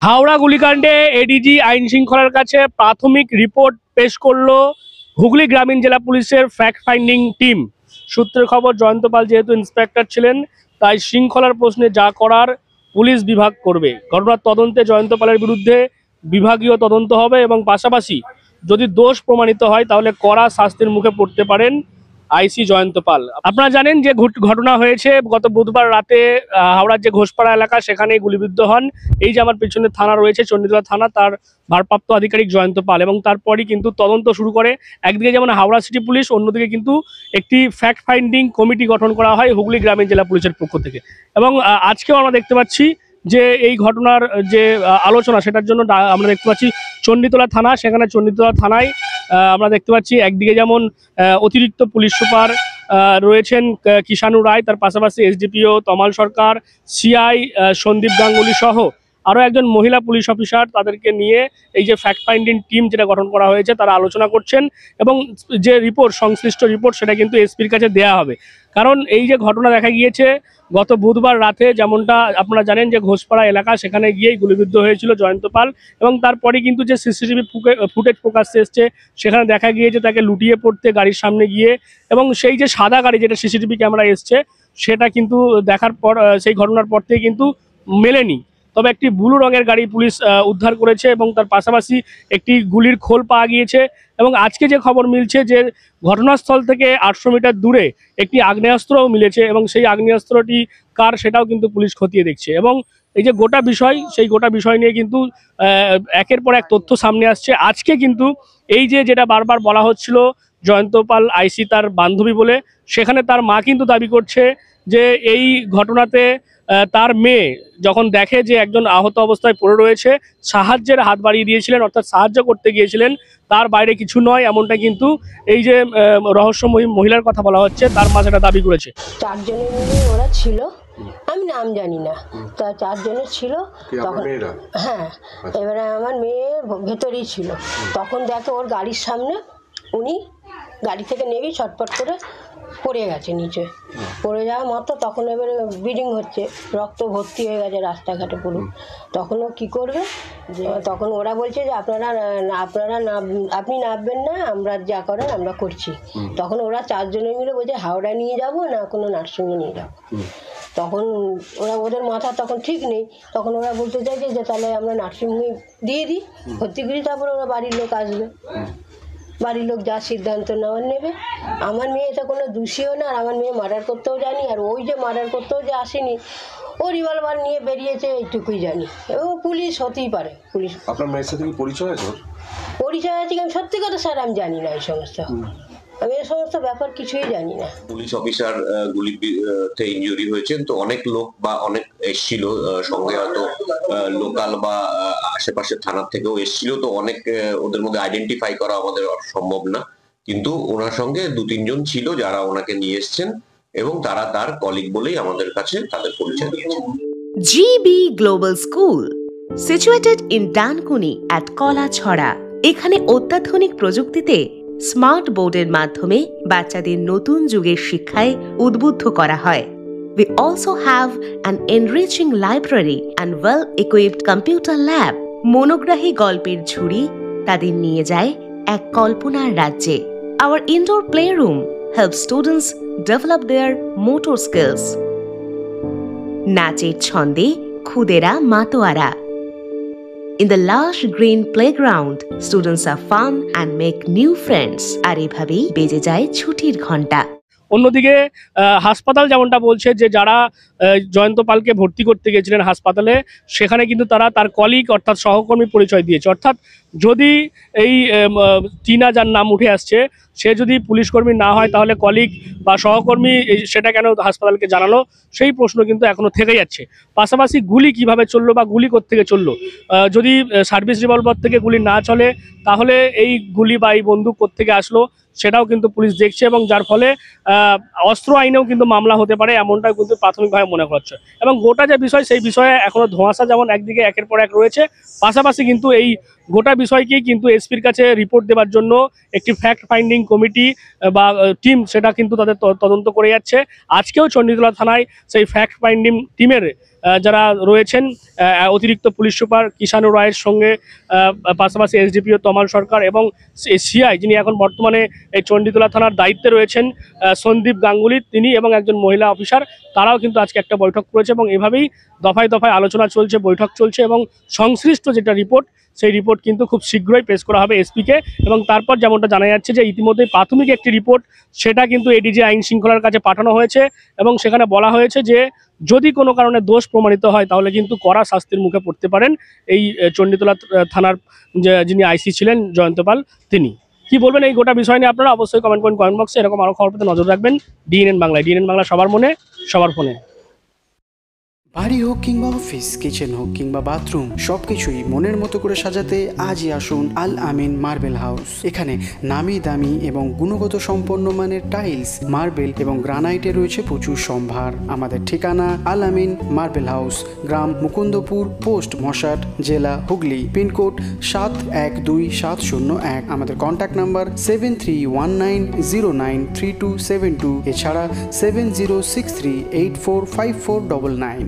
Howrah গুলিকাণ্ডে ADG আইন শৃঙ্খলার কাছে প্রাথমিক রিপোর্ট পেশ করলো হুগলি গ্রামীণ জেলা পুলিশের ফ্যাক্ট ফাইন্ডিং টিম। সূত্রের খবর, জয়ন্ত পাল যেহেতু ইন্সপেক্টর ছিলেন, তাই শৃঙ্খলার প্রশ্নে যা করার পুলিশ বিভাগ করবে। ঘটনার তদন্তে জয়ন্ত পালের বিরুদ্ধে বিভাগীয় তদন্ত হবে এবং পাশাপাশি যদি দোষ প্রমাণিত হয় তাহলে কড়া শাস্তির মুখে পড়তে পারেন আইসি জয়ন্ত পাল। আপনারা জানেন যে ঘটনা হয়েছে গত বুধবার রাতে হাওড়ার যে ঘোষপাড়া এলাকা, সেখানে গুলিবিদ্ধ হন এই যে আমার পেছনে থানা রয়েছে চণ্ডীতলা থানা, তার ভারপ্রাপ্ত আধিকারিক জয়ন্ত পাল। এবং তারপরই কিন্তু তদন্ত শুরু করে একদিকে যেমন হাওড়া সিটি পুলিশ, অন্যদিকে কিন্তু একটি ফ্যাক্ট ফাইন্ডিং কমিটি গঠন করা হয় হুগলি গ্রামীণ জেলা পুলিশের পক্ষ থেকে। এবং আজকেও আমরা দেখতে পাচ্ছি যে এই ঘটনার যে আলোচনা, সেটার জন্য আমরা দেখতে পাচ্ছি চণ্ডীতলা থানা। সেখানে চণ্ডীতলা থানায় আমরা দেখতে পাচ্ছি একদিকে যেমন অতিরিক্ত পুলিশ সুপার রয়েছেন কিষাণু রায়, তার পাশাপাশি এসডিপিও তমাল সরকার, সিআই সন্দীপ গাঙ্গুলি সহ আরও একজন মহিলা পুলিশ অফিসার, তাদেরকে নিয়ে এই যে ফ্যাক্ট ফাইন্ডিং টিম যেটা গঠন করা হয়েছে তারা আলোচনা করছেন। এবং যে রিপোর্ট, সংশ্লিষ্ট রিপোর্ট, সেটা কিন্তু এসপির কাছে দেওয়া হবে। কারণ এই যে ঘটনা দেখা গিয়েছে গত বুধবার রাতে, যেমনটা আপনারা জানেন যে ঘোষপাড়া এলাকা, সেখানে গিয়েই গুলিবিদ্ধ হয়েছিল জয়ন্ত পাল। এবং তারপরে কিন্তু যে সিসিটিভি ফুটেজ প্রকাশ্যে এসছে, সেখানে দেখা গিয়েছে তাকে লুটিয়ে পড়তে গাড়ির সামনে গিয়ে, এবং সেই যে সাদা গাড়ি যেটা সিসিটিভি ক্যামেরা এসছে, সেটা কিন্তু দেখার পর সেই ঘটনার পর থেকে কিন্তু মেলেনি। তবে একটি ব্লু রঙের গাড়ি পুলিশ উদ্ধার করেছে এবং তার পাশাপাশি একটি গুলির খোল পাওয়া গিয়েছে। এবং আজকে যে খবর মিলছে যে ঘটনাস্থল থেকে 800 মিটার দূরে একটি আগ্নেয়াস্ত্রও মিলেছে, এবং সেই আগ্নেয়াস্ত্রটি কার সেটাও কিন্তু পুলিশ খতিয়ে দেখছে। এবং এই যে গোটা বিষয়, সেই গোটা বিষয় নিয়ে কিন্তু একের পর এক তথ্য সামনে আসছে। আজকে কিন্তু এই যে যেটা বারবার বলা হচ্ছিল জয়ন্ত পাল আইসি তার বান্ধবী বলে, সেখানে তার মা কিন্তু দাবি করছে যে এই ঘটনাতে তার মেয়ে যখন দেখে যে একজন আহত অবস্থায় পড়ে রয়েছে, সাহায্যের হাত বাড়িয়ে দিয়েছিলেন, অর্থাৎ সাহায্য করতে গিয়েছিলেন, তার বাইরে কিছু নয়, এমনটা কিন্তু এই যে রহস্যময়ী মহিলার কথা বলা হচ্ছে তার মা সেটা দাবি করেছে। 4 জনের মিলে ওরা ছিল, আমি নাম জানি না, তা 4 জনের ছিল তখন। হ্যাঁ, এবারে আমার মেয়ে ভেতরেই ছিল। তখন দেখে ওর গাড়ির সামনে উনি গাড়ি থেকে নেমে ছটপট করে পড়ে গেছে নিচে। পড়ে যাওয়া মতো তখন এবারে ব্লিডিং হচ্ছে, রক্ত ভর্তি হয়ে গেছে রাস্তাঘাটে পুরো। তখন ও কী করবে, যে তখন ওরা বলছে যে আপনি নামবেন না, আমরা যা করেন আমরা করছি। তখন ওরা 4 জনে মিলে বলছে হাওড়া নিয়ে যাব না কোনো নার্সিংহোমে নিয়ে যাবো। তখন ওদের মাথা তখন ঠিক নেই, তখন ওরা বলতে চাইছে যে তাহলে আমরা নার্সিংহোমে দিয়ে দিই, ভর্তি করি, তারপরে ওরা বাড়ির লোক আসবে, বাড়ির লোক যা সিদ্ধান্ত নেওয়ার নেবে। আমার মেয়ে এটা কোনো দোষীও না, আর আমার মেয়ে মার্ডার করতেও জানি, আর ওই যে মার্ডার করতেও যে আসেনি, ও রিভলভার নিয়ে বেরিয়েছে, এইটুকুই জানি। ও পুলিশ হতেই পারে। পুলিশ। আপনার মেয়ের সাথে কি পরিচয় আছে? পরিচয় আছে, আমি সত্যি কথা স্যার আমি জানি না এই সমস্ত, আমি এই সমস্ত ব্যাপার কিছুই জানি না। পুলিশ অফিসার গুলিতে ইনজুরি হয়েছেন, তো অনেক লোক বা অনেক এসছিল সঙ্গে, হয়তো লোকাল বা আশেপাশের থানার থেকেও এসছিল, তো অনেক ওদের মধ্যে আইডেন্টিফাই করা আমাদের সম্ভব না, কিন্তু ওনার সঙ্গে 2-3 জন ছিল যারা ওনাকে নিয়ে এসছেন, এবং তারা তার কলিগ বলেই আমাদের কাছে তাদের পরিচয় দিয়েছেন। GB Global School, situated in Dankuni at Kolachhora, এখানে অত্যাধুনিক প্রযুক্তিতে স্মার্ট বোর্ডের মাধ্যমে বাচ্চাদের নতুন যুগের শিক্ষায় উদ্বুদ্ধ করা হয়। We also have an enriching library and well-equipped computer lab. মনোগ্রাহী গল্পের ঝুড়ি তাদের নিয়ে যায় এক কল্পনার রাজ্যে। Our indoor playroom helps students develop their motor skills. নাচের ছন্দে খুদেরা মাতোয়ারা। In the lush green playground, students are fun and make new friends. আর এভাবেই বেজে যায় ছুটির ঘন্টা। অন্যদিকে হাসপাতাল যেমনটা বলছে যে যারা জয়ন্ত পালকে ভর্তি করতে গেছিলেন হাসপাতালে, সেখানে কিন্তু তারা তার কলিগ অর্থাৎ সহকর্মী পরিচয় দিয়েছে। অর্থাৎ যদি এই টিনা যার নাম উঠে আসছে, সে যদি পুলিশকর্মী না হয় তাহলে কলিগ বা সহকর্মী সেটা কেন হাসপাতালকে জানালো, সেই প্রশ্ন কিন্তু এখনো থেকে যাচ্ছে। পাশাপাশি গুলি কিভাবে চললো বা গুলি কোত্থেকে চললো, যদি সার্ভিস রিভলভার থেকে গুলি না চলে তাহলে এই গুলি বা এই বন্দুক কোত্থেকে আসলো, সেটাও কিন্তু পুলিশ দেখছে। এবং যার ফলে অস্ত্র আইনেও কিন্তু মামলা হতে পারে, এমনটাও কিন্তু প্রাথমিকভাবে মনে করছে। এবং গোটা যে বিষয়, সেই বিষয়ে এখনো ধোঁয়াশা যেমন একদিকে একের পর এক রয়েছে, পাশাপাশি কিন্তু এই গোটা বিষয়কেই কিন্তু এসপির কাছে রিপোর্ট দেওয়ার জন্য একটি ফ্যাক্ট ফাইন্ডিং কমিটি বা টিম সেটা কিন্তু তাদের তদন্ত করে যাচ্ছে। আজকেও চণ্ডীতলা থানায় সেই ফ্যাক্ট ফাইন্ডিং টিমের যারা রয়েছেন, অতিরিক্ত পুলিশ সুপার কিষাণু রায়ের সঙ্গে পাশাপাশি এসডিপিও তমাল সরকার এবং সিআই যিনি এখন বর্তমানে এই চণ্ডীতলা থানার দায়িত্বে রয়েছেন সন্দীপ গাঙ্গুলি তিনি এবং একজন মহিলা অফিসার, তারাও কিন্তু আজকে একটা বৈঠক করেছে এবং এভাবেই দফায় দফায় আলোচনা চলছে, বৈঠক চলছে এবং সংশ্লিষ্ট যেটা রিপোর্ট সেই রিপোর্ট কিন্তু খুব শীঘ্রই পেশ করা হবে এসপিকে। এবং তারপর যেমনটা জানা যাচ্ছে যে ইতিমধ্যেই প্রাথমিক একটি রিপোর্ট সেটা কিন্তু এডিজি আইন শৃঙ্খলার কাছে পাঠানো হয়েছে এবং সেখানে বলা হয়েছে যে যদি কোনো কারণে দোষ প্রমাণিত হয় তাহলে কিন্তু কড়া শাস্তির মুখে পড়তে পারেন এই চণ্ডীতলা থানার যিনি আইসি ছিলেন জয়ন্তপাল তিনি। কি বলবেন এই গোটা বিষয় নিয়ে আপনারা অবশ্যই কমেন্ট করুন কমেন্ট বক্সে। এরকম আরও খবর পেতে নজর রাখবেন ডিএনএন বাংলায়। ডিএনএন বাংলা সবার মনে সবার ফোনে। বাড়ি হোক কিংবা অফিস, কিচেন হোক কিংবা বাথরুম, সবকিছুই মনের মতো করে সাজাতে আজই আসুন আল আমিন মার্বেল হাউস। এখানে নামি দামি এবং গুণগত সম্পন্ন মানের টাইলস, মার্বেল এবং গ্রানাইটে রয়েছে প্রচুর সম্ভার। আমাদের ঠিকানা আল আমিন মার্বেল হাউস, গ্রাম মুকুন্দপুর, পোস্ট মশাট, জেলা হুগলি, পিনকোড 712701। আমাদের কন্ট্যাক্ট নাম্বার 7319093272, এছাড়া 7063845499।